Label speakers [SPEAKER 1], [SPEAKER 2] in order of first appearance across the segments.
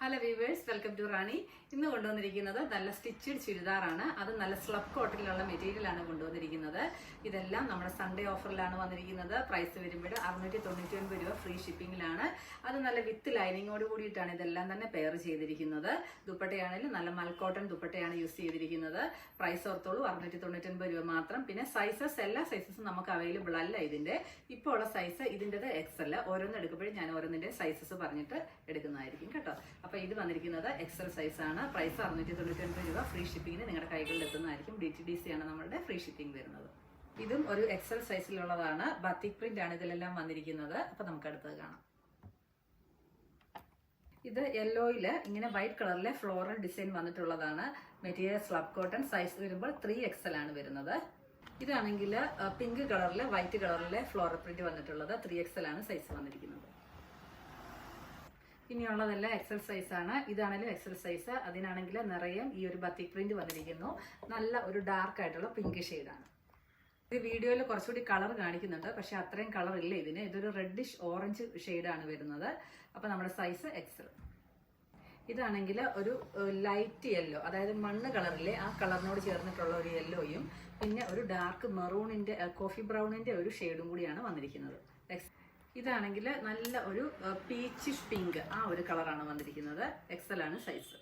[SPEAKER 1] Hello viewers, welcome to റാണി. ഇന്ന് കൊണ്ടുവന്നിരിക്കുന്നത് നല്ല സ്റ്റിച്ചഡ് ചുരിദാറാണ്. അത് നല്ല സ്ലബ് കോട്ടണിലുള്ള മെറ്റീരിയലാണ് കൊണ്ടുവന്നിരിക്കുന്നത്. ഇതെല്ലാം നമ്മുടെ സൺഡേ ഓഫറിലാണ് വന്നിരിക്കുന്നത്. പ്രൈസ് വരുമ്പോൾ 699 രൂപ ഫ്രീ ഷിപ്പിംഗിലാണ്. അത് നല്ല വിത്ത് ലൈനിങ്ങോട് കൂടിയിട്ടാണ് ഇതെല്ലാം തന്നെ പെയർ ചെയ്തിരിക്കുന്നത്. ദുപ്പട്ടയാണെങ്കിലും നല്ല മൽക്കോട്ടൺ ദുപ്പട്ടയാണ് യൂസ് ചെയ്തിരിക്കുന്നത്. പ്രൈസ് ഓർത്തോളൂ, 699 രൂപ മാത്രം. പിന്നെ സൈസസ്, എല്ലാ സൈസസും നമുക്ക് അവൈലബിൾ അല്ല. ഇപ്പോൾ ഉള്ള സൈസ് ഇതിൻ്റെത് XL. ഓരോന്ന് എടുക്കുമ്പോഴും ഞാൻ ഓരോന്നിന്റെ സൈസസ് പറഞ്ഞിട്ട് എടുക്കുന്നതായിരിക്കും കേട്ടോ. അപ്പൊ ഇത് വന്നിരിക്കുന്നത് XL സൈസ് ആണ്. പ്രൈസ് 699 രൂപ ഫ്രീ ഷിപ്പിംഗിന് നിങ്ങളുടെ കൈകളിൽ എത്തുന്നതായിരിക്കും. DTDC ആണ് നമ്മളുടെ ഫ്രീ ഷിപ്പിംഗ് വരുന്നത്. ഇതും ഒരു XL സൈസിലുള്ളതാണ്. ബാത്തിക് പ്രിന്റ് ആണ് ഇതിലെല്ലാം വന്നിരിക്കുന്നത്. അപ്പൊ നമുക്ക് അടുത്തത് കാണാം. ഇത് യെല്ലോയില് ഇങ്ങനെ വൈറ്റ് കളറിലെ ഫ്ലോറൽ ഡിസൈൻ വന്നിട്ടുള്ളതാണ്. Material slub cotton. സൈസ് വരുമ്പോൾ 3XL ആണ് വരുന്നത്. ഇതാണെങ്കിൽ പിങ്ക് കളറിലെ വൈറ്റ് കളറിലെ ഫ്ലോറൽ പ്രിന്റ് വന്നിട്ടുള്ളത്. 3XL ആണ് സൈസ് വന്നിരിക്കുന്നത്. ഇനിയുള്ളതെല്ലാം XL സൈസ് ആണ്. ഇതാണെങ്കിലും XL സൈസ്. അതിനാണെങ്കിൽ നിറയെ ഈ ഒരു ബത്തിക് പ്രിന്റ് വന്നിരിക്കുന്നു. നല്ല ഒരു ഡാർക്ക് ആയിട്ടുള്ള പിങ്ക് ഷെയ്ഡാണ്. ഇത് വീഡിയോയിൽ കുറച്ചുകൂടി കളർ കാണിക്കുന്നുണ്ട്, പക്ഷെ അത്രയും കളർ ഇല്ല ഇതിന്. ഇതൊരു റെഡിഷ് ഓറഞ്ച് ഷെയ്ഡാണ് വരുന്നത്. അപ്പൊ നമ്മുടെ സൈസ് XL. ഇതാണെങ്കിൽ ഒരു ലൈറ്റ് യെല്ലോ, അതായത് മണ്ണ് കളറിലെ ആ കളറിനോട് ചേർന്നിട്ടുള്ള ഒരു യെല്ലോയും പിന്നെ ഒരു ഡാർക്ക് മെറൂണിന്റെ കോഫി ബ്രൗണിന്റെ ഒരു ഷെയ്ഡും കൂടിയാണ് വന്നിരിക്കുന്നത്. ഇതാണെങ്കിൽ നല്ല ഒരു പീച്ചിഷ് പിങ്ക്, ആ ഒരു കളറാണ് വന്നിരിക്കുന്നത്. XL ആണ് സൈസ്.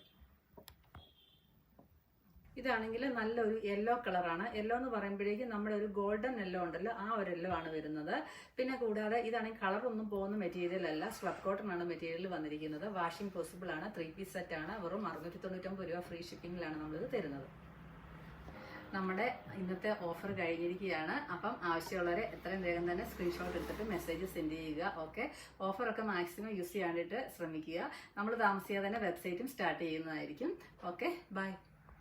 [SPEAKER 1] ഇതാണെങ്കിൽ നല്ലൊരു യെല്ലോ കളറാണ്. യെല്ലോ എന്ന് പറയുമ്പോഴേക്കും നമ്മുടെ ഒരു ഗോൾഡൻ യെല്ലോ ഉണ്ടല്ലോ, ആ ഒരു യെല്ലോ ആണ് വരുന്നത്. പിന്നെ കൂടാതെ ഇതാണെങ്കിൽ കളർ ഒന്നും പോകുന്ന മെറ്റീരിയൽ അല്ല, സ്ലബ് കോട്ടൺ ആണ് മെറ്റീരിയൽ വന്നിരിക്കുന്നത്. വാഷിംഗ് പോസിബിൾ ആണ്. 3 പീസ് സെറ്റ് ആണ്. വെറും 699 രൂപ ഫ്രീ ഷിപ്പിംഗിലാണ് നമ്മളിത് തരുന്നത്. നമ്മുടെ ഇന്നത്തെ ഓഫർ കഴിഞ്ഞിരിക്കുകയാണ്. അപ്പം ആവശ്യമുള്ളവരെ എത്രയും വേഗം തന്നെ സ്ക്രീൻഷോട്ട് എടുത്തിട്ട് മെസ്സേജ് സെൻഡ് ചെയ്യുക. ഓക്കെ, ഓഫറൊക്കെ മാക്സിമം യൂസ് ചെയ്യാനായിട്ട് ശ്രമിക്കുക. നമ്മൾ താമസിയാതെ തന്നെ വെബ്സൈറ്റും സ്റ്റാർട്ട് ചെയ്യുന്നതായിരിക്കും. Okay, by.